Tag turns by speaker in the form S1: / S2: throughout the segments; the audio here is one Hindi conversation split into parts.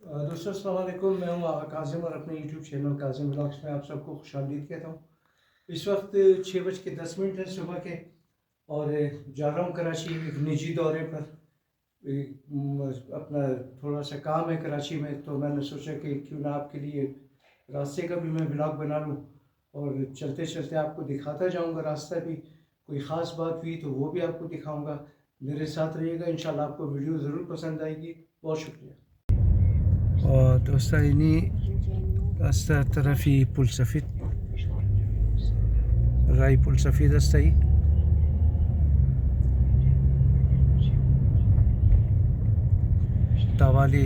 S1: दोस्तों अस्सलाम वालेकुम। मैं हूँ आगा काज़िम और अपने यूट्यूब चैनल काज़िम व्लॉग्स में आप सबको खुशामदीद कहता हूँ। इस वक्त 6:10 है सुबह के और जा रहा हूँ कराची एक निजी दौरे पर। अपना थोड़ा सा काम है कराची में, तो मैंने सोचा कि क्यों ना आपके लिए रास्ते का भी मैं व्लॉग बना लूँ और चलते चलते आपको दिखाता जाऊँगा। रास्ता भी कोई ख़ास बात हुई तो वो भी आपको दिखाऊँगा। मेरे साथ रहिएगा, इंशाल्लाह आपको वीडियो ज़रूर पसंद आएगी। बहुत शुक्रिया। Dosta ini asta tarafi Pulsafit Rai Pulsafit asta iyi. Tavali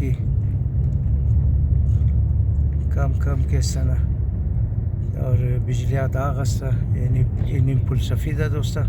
S1: कि कम कम के सना और बिजलियाँ दाग asta yani Pulsafit है दोस्ता।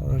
S1: और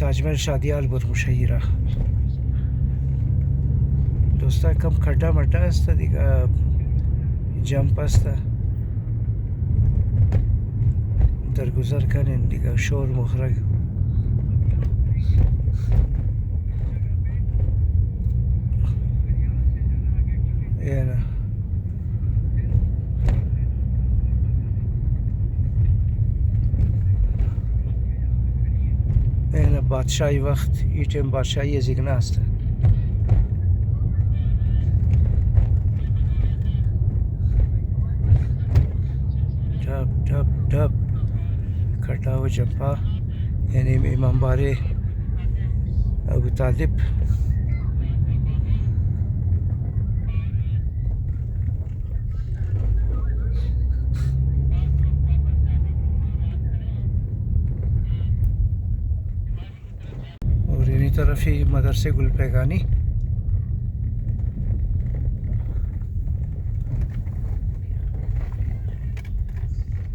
S1: ताजमहल शादियाल बरमुशहिरा दोस्ता कम खड्डा मड्डा असता दिगा जंप असता दरगुजर करें दिगा शोर मुखरग ये ना ये ना बादशाही वक्त ये टाइम बादशाही जिगना असता डब खटा व जंपा यानी इमाम बारे अबू तालिब और इन्हीं तरफ ही मदरसे गुलपैगानी।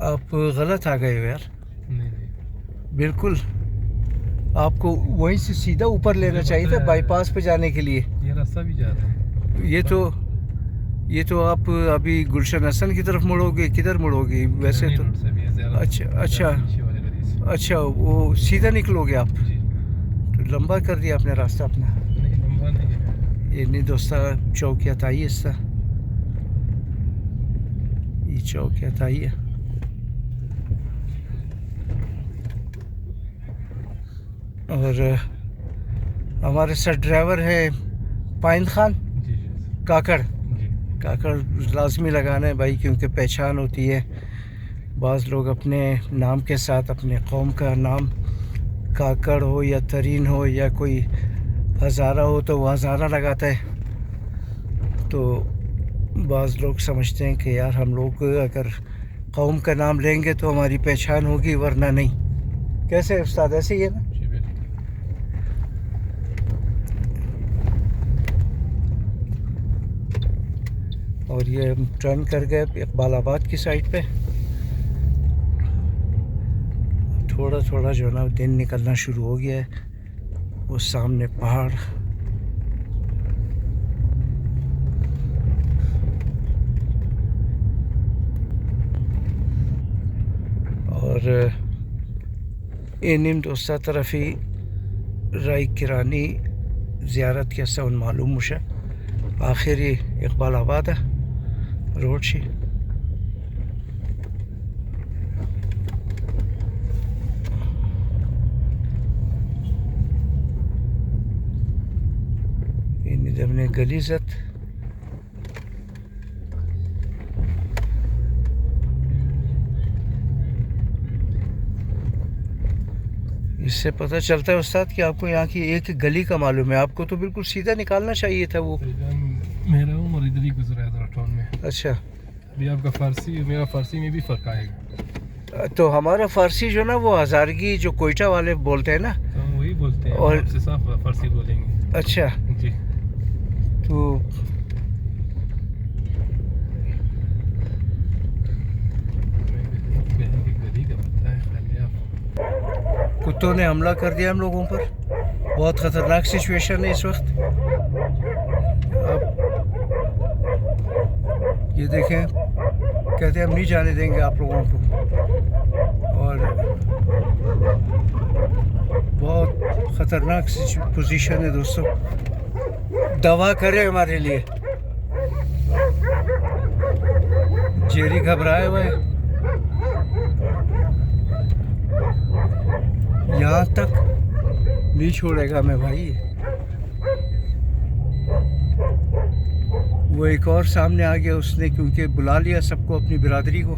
S1: आप गलत आ गए हो यार। नहीं बिल्कुल आपको वहीं से सीधा ऊपर लेना चाहिए था बाईपास पे जाने के लिए।
S2: ये रास्ता भी जा रहा है।
S1: ये तो आप अभी गुलशन हसन की तरफ मुड़ोगे, किधर मुड़ोगे वैसे तो? अच्छा वो सीधा निकलोगे आप तो लंबा कर दिया आपने रास्ता अपना।
S2: नहीं लंबा नहीं है
S1: ये नहीं दोस्ता चौकिया ताई इसका ये चौकिया ताई है। और हमारे साथ ड्राइवर है पाइंद खान काकड़। काकड़ लाजमी लगाना है भाई, क्योंकि पहचान होती है। बाज़ लोग अपने नाम के साथ अपने कौम का नाम काकड़ हो या तरीन हो या कोई हज़ारा हो तो वो हज़ारा लगाता है। तो बाज़ लोग समझते हैं कि यार हम लोग अगर कौम का नाम लेंगे तो हमारी पहचान होगी, वरना नहीं। कैसे उस्ताद, ऐसे ही है ना? और ये हम टर्न कर गए इकबालाबाद की साइड पे। थोड़ा थोड़ा जो ना दिन निकलना शुरू हो गया है। वो सामने पहाड़ और इनिम दोस्ता तरफी राई किरानी ज़ियारत के साउन मालूम मुझे आखिरी इकबालाबाद है रोड शी। हमने गलीजत इससे पता चलता है उस्ताद कि आपको यहाँ की एक गली का मालूम है। आपको तो बिल्कुल सीधा निकालना चाहिए था वो।
S2: मेरा उम्र इधर ही गुजरा है टाउन में।
S1: अच्छा
S2: अभी आपका फारसी मेरा फारसी में भी फ़र्क आएगा।
S1: तो हमारा फारसी जो ना वो हज़ारगी जो कोयटा वाले बोलते हैं ना,
S2: तो वही बोलते हैं।
S1: और
S2: आपसे साफ फारसी बोलेंगे।
S1: अच्छा,
S2: जी
S1: तो
S2: गली का पता है खाली आप।
S1: कुत्तों ने हमला कर दिया हम लोगों पर। बहुत ख़तरनाक सिचुएशन है इस वक्त। आप ये देखें, कहते हैं हम नहीं जाने देंगे आप लोगों को, और बहुत ख़तरनाक पोजीशन है दोस्तों। दवा करें हमारे लिए। जेरी घबराया हुआ है। यहाँ तक नहीं छोड़ेगा मैं भाई। वो एक और सामने आ गया उसने, क्योंकि बुला लिया सबको, अपनी बिरादरी को।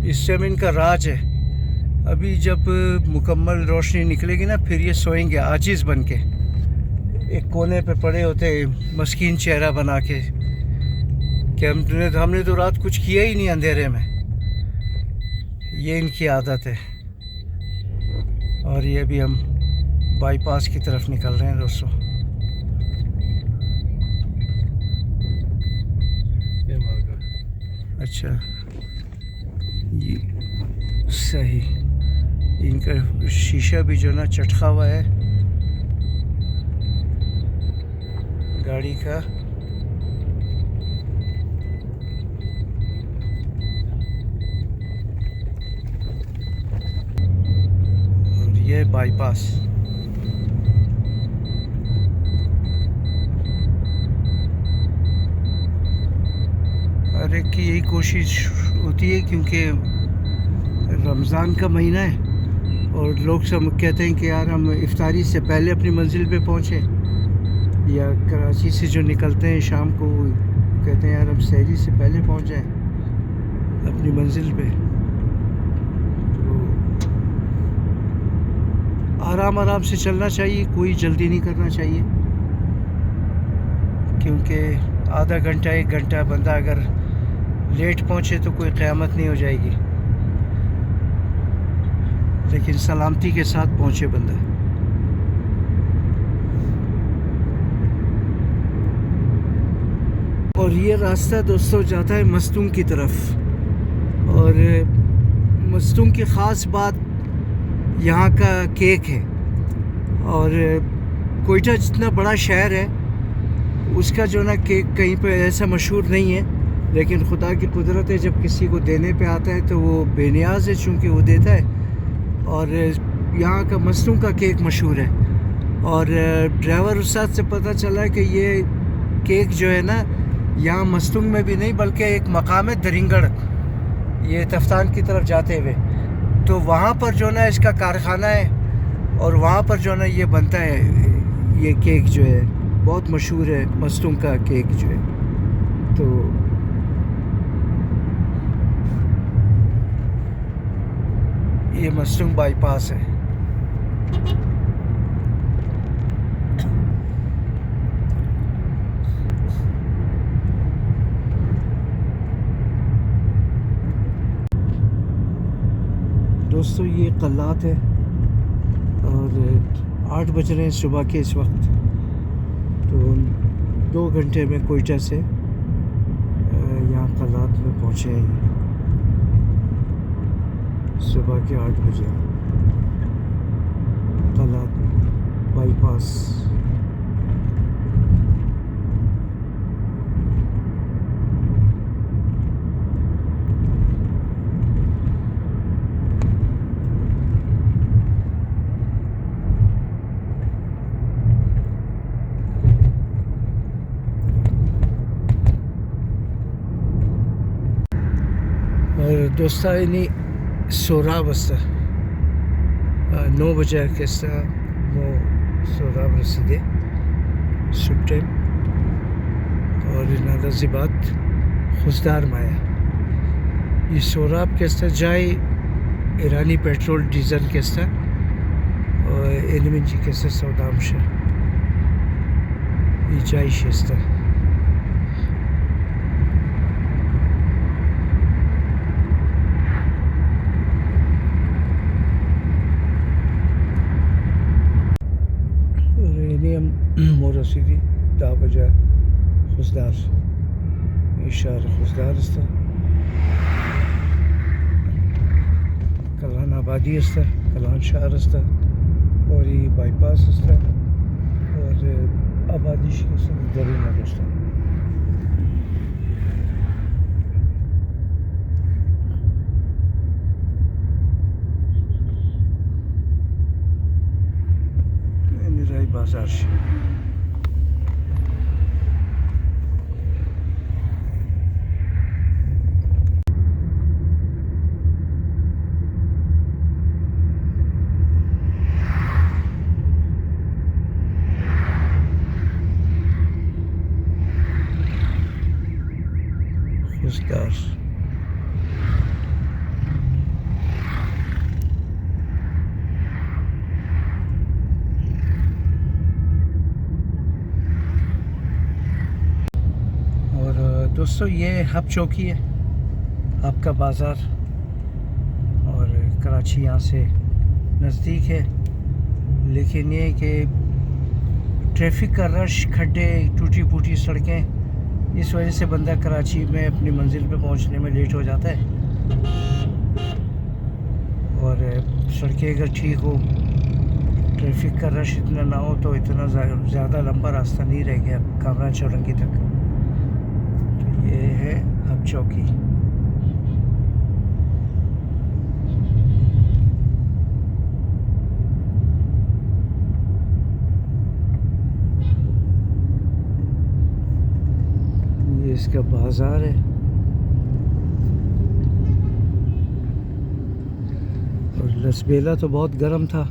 S1: इस टाइम इनका राज है। अभी जब मुकम्मल रोशनी निकलेगी ना, फिर ये सोएंगे आजिज़ बन के, एक कोने पे पड़े होते मस्कीन चेहरा बना के कि हमने तो रात कुछ किया ही नहीं अंधेरे में। ये इनकी आदत है। और ये भी हम बाईपास की तरफ निकल रहे हैं दोस्तों।
S2: ये मार गया।
S1: अच्छा, ये सही। इनका शीशा भी जो ना चटका हुआ है गाड़ी का। और ये बाईपास। हर एक की यही कोशिश होती है, क्योंकि रमज़ान का महीना है और लोग सब कहते हैं कि यार हम इफ्तारी से पहले अपनी मंजिल पे पहुँचे, या कराची से जो निकलते हैं शाम को कहते हैं यार हम सहरी से पहले पहुँच जाएं अपनी मंजिल पे। तो आराम आराम से चलना चाहिए, कोई जल्दी नहीं करना चाहिए, क्योंकि आधा घंटा 1 घंटा बंदा अगर लेट पहुँचे तो कोई क़यामत नहीं हो जाएगी, लेकिन सलामती के साथ पहुँचे बंदा। और ये रास्ता दोस्तों जाता है मस्तूंग की तरफ। और मस्तूंग की ख़ास बात यहाँ का केक है। और कोयटा जितना बड़ा शहर है उसका जो ना केक कहीं पे ऐसा मशहूर नहीं है, लेकिन खुदा की कुदरत है, जब किसी को देने पे आता है तो वो बेनियाज है, चूँकि वो देता है। और यहाँ का मस्तूंग का केक मशहूर है। और ड्राइवर उस्ताद से पता चला कि ये केक जो है ना यहाँ मस्तूंग में भी नहीं, बल्कि एक मकाम है दरिंगड़, ये तफ्तान की तरफ जाते हुए, तो वहाँ पर जो ना इसका कारखाना है और वहाँ पर जो ना ये बनता है। ये केक जो है बहुत मशहूर है, मस्तूंग का केक जो है। तो ये मस्तूंग बाईपास है। दोस्तों ये कल्लात है और 8 बज रहे हैं सुबह के इस वक्त। तो 2 घंटे में कोयटा से यहाँ कल्लात में पहुँचे हैं। सुबह के 8 बजे कल्लात बाईपास। और दोस्तानी सोराब हस्ता 9 बजे कैसा वो सोराब रसीदे सुब टाइम। और नाजिबात खुशदार माया ये सोराब कैसा जाए ईरानी पेट्रोल डीजल कैसा और एनिमिंजी कैसा सौदामशा ये जाए शेस्ता। सीधी दाबजा खुजदार ये शहर खुजदार ist कलान आबादी ist कलान शहर ist और ये बाईपास ist और आबादी ist दरीना दोस्तों निराई बाजार खुजदार दोस्तों ये हब चौकी है आपका बाज़ार और कराची यहाँ से नज़दीक है लेकिन ये कि ट्रैफिक का रश खड्डे टूटी फूटी सड़कें इस वजह से बंदा कराची में अपनी मंजिल पे पहुंचने में लेट हो जाता है और सड़कें अगर ठीक हो ट्रैफिक का रश इतना ना हो तो इतना ज़्यादा लंबा रास्ता नहीं रह गया कामरान चौरंगी तक ये है हब चौकी ये इसका बाजार है और लसबेला तो बहुत गर्म था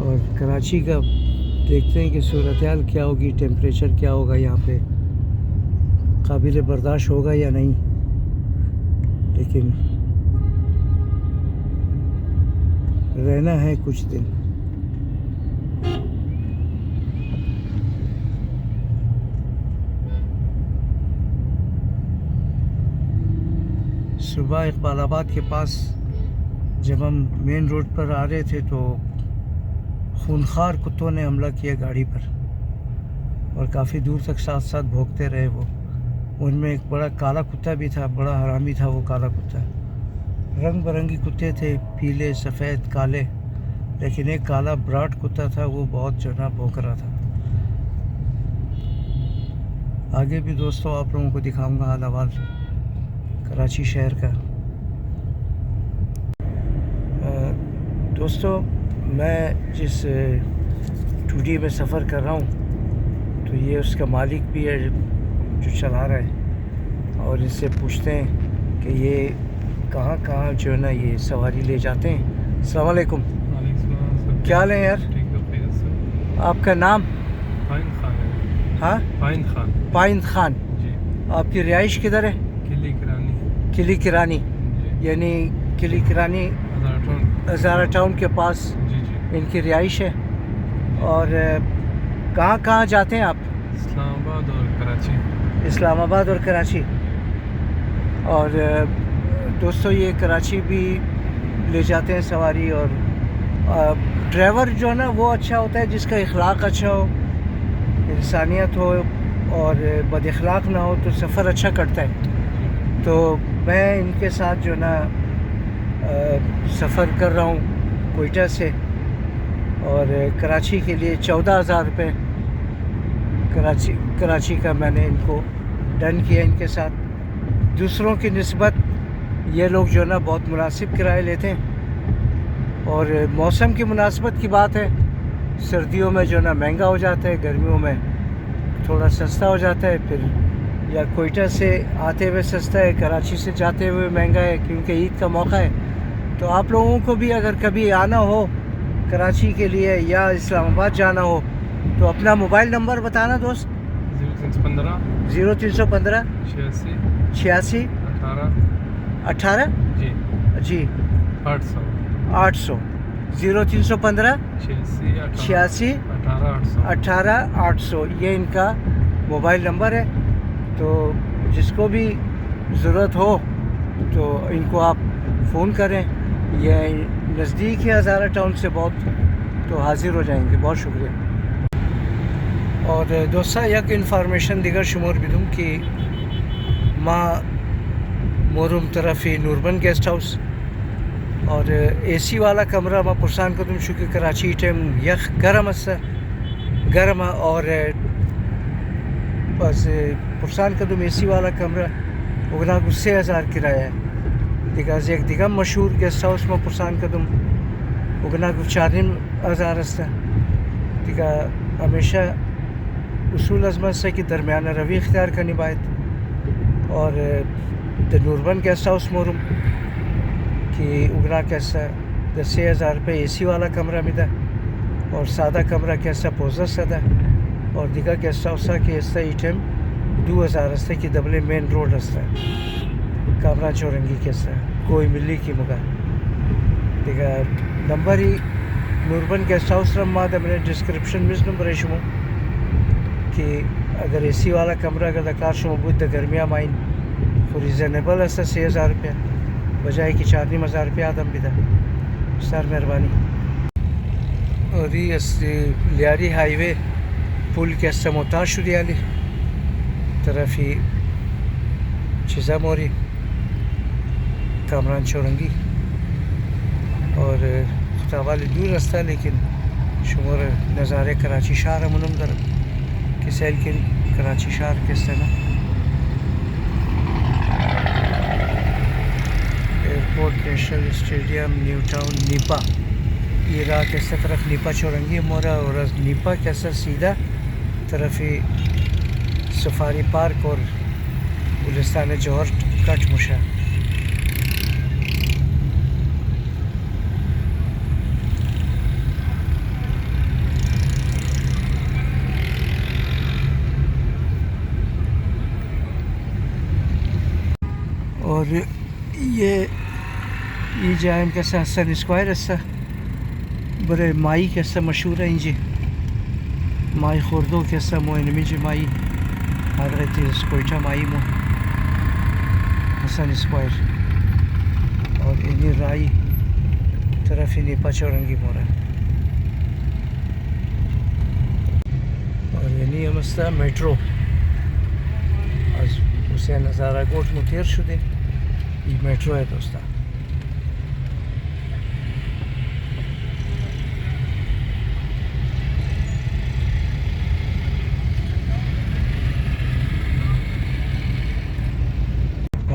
S1: और कराची का देखते हैं कि सूरत हाल क्या होगी टेम्परेचर क्या होगा यहाँ पे काबिल बर्दाश्त होगा या नहीं लेकिन रहना है कुछ दिन सुबह इकबालाबाद के पास जब हम मेन रोड पर आ रहे थे तो खूनखार कुत्तों ने हमला किया गाड़ी पर और काफ़ी दूर तक साथ साथ भौंकते रहे वो उनमें एक बड़ा काला कुत्ता भी था बड़ा हरामी था वो काला कुत्ता रंग बिरंगी कुत्ते थे पीले सफ़ेद काले लेकिन एक काला ब्राड कुत्ता था वो बहुत जो ना भौंक रहा था आगे भी दोस्तों आप लोगों को दिखाऊंगा हाल अहवाल कराची शहर का दोस्तों मैं जिस टूडी में सफ़र कर रहा हूँ तो ये उसका मालिक भी है जो चला रहा है और इससे पूछते हैं कि ये कहाँ कहाँ जो है ना ये सवारी ले जाते हैं। अस्सलाम वालेकुम। क्या हाल है यार? आपका नाम?
S3: पाइन खान है।
S1: हाँ
S3: पाइन खान।
S1: पाइन खान
S3: जी।
S1: आपकी रिहाइश किधर है?
S3: किली किरानी।
S1: किली किरानी यानी किली किरानी हज़ारा टाउन के पास
S3: जी जी
S1: इनकी रिहाइश है और कहाँ कहाँ जाते हैं आप?
S3: इस्लामाबाद और कराची।
S1: इस्लामाबाद और कराची और दोस्तों ये कराची भी ले जाते हैं सवारी और ड्राइवर जो है ना वो अच्छा होता है जिसका इखलाक अच्छा हो इंसानियत हो और बद इखलाक ना हो तो सफ़र अच्छा कटता है। तो मैं इनके साथ जो ना सफ़र कर रहा हूँ कोयटा से और कराची के लिए 14,000 रुपये कराची का मैंने इनको डन किया इनके साथ। दूसरों की निस्बत ये लोग जो ना बहुत मुनासिब किराए लेते हैं और मौसम की मुनासबत की बात है सर्दियों में जो ना महंगा हो जाता है गर्मियों में थोड़ा सस्ता हो जाता है फिर या कोयटा से आते हुए सस्ता है कराची से जाते हुए महंगा है क्योंकि ईद का मौका है। तो आप लोगों को भी अगर कभी आना हो कराची के लिए या इस्लामाबाद जाना हो तो अपना मोबाइल नंबर बताना दोस्त। 0315 86 18 जी 800 0315 86 18 800 ये इनका मोबाइल नंबर है। तो जिसको भी ज़रूरत हो तो इनको आप फ़ोन करें ये नज़दीक है हज़ारा टाउन से बहुत तो हाज़िर हो जाएंगे। बहुत शुक्रिया। और दोस्ता यक इन्फॉर्मेशन दिगर शुमोर बिदुम कि माँ मोरुम तरफी नूरबन गेस्ट हाउस और एसी वाला कमरा माँ पुरसान को तुम शुक्र कराची टाइम यख गर्म गर्म और बस पुरसान का तुम एसी वाला कमरा उगना को 6,000 किराया है दिगाज एक दिगम मशहूर गेस्ट हाउस में पुरसान का तुम उगना को 4,500 दिगा हमेशा उसूल अजमत से कि दरमियाना रवि इख्तियार करनी बात और द नूरबन गेस्ट हाउस मोरूम कि उगना कैसा द 6,000 रुपये एसी वाला कमरा मिला और सादा कमरा कैसा पोजा सदा और दिगा गेस्ट हाउस कि ऐसा इटम 2,000 हस्ते की दबले मेन रोड हस्ता कमरा चौरंगी कैसा कोई मिली की मुगा दिगा नंबर ही नूरबन गेस्ट हाउस रहा मैंने डिस्क्रिप्शन में नंबर शुमो कि अगर एसी वाला कमरा अगर दकार शुमो बुद्ध गर्मिया माइन तो रिजनेबल है 6,000 रुपया बजाय कि 4,500 रुपया आदम भी था सर मेहरबानी। और ये लियारी हाईवे पुल के समोता शुरियाली तरफ ही चिज़ा मोरी कामरान चौरंगी और खुतावाली दूर रास्ता लेकिन शुमर नज़ारे कराची शहर मुनमदर किसैल के कराची शहर के ना airport national stadium new town Nipah ये रहा कैसा तरफ नीपा चौरंगी मोरा और नीपा कैसा सीधा तरफ ही सफारी पार्क और गुलिस्तान जौहर कट मुशा और ये जाए कैसा हसन स्क्वायर ऐसा बड़े माई कैसा मशहूर है इंजी माई खुर्दो कैसा मोइनमी जी माई हजरत कोयटा माई मो हसन स्क्वायर और इन्हीं राई तरफ इन्हीं पचौरंगी मोरा और इन्हीं मस्ता मेट्रो आज उसे नज़ारा गोट मुतेर शुदे ये मेट्रो है दोस्ता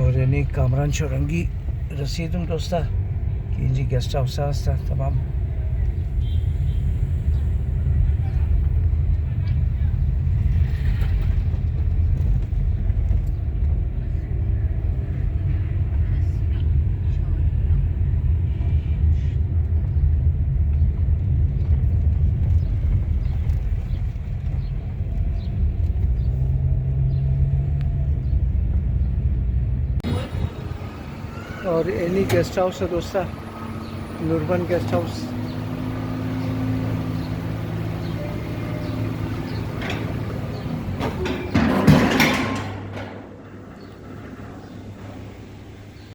S1: और यानी कामरान चौरंगी रसीद दोस्ता कि जी गेस्ट हाउस था तमाम और एनी गेस्ट हाउस है दोस्ता नूरबन गेस्ट हाउस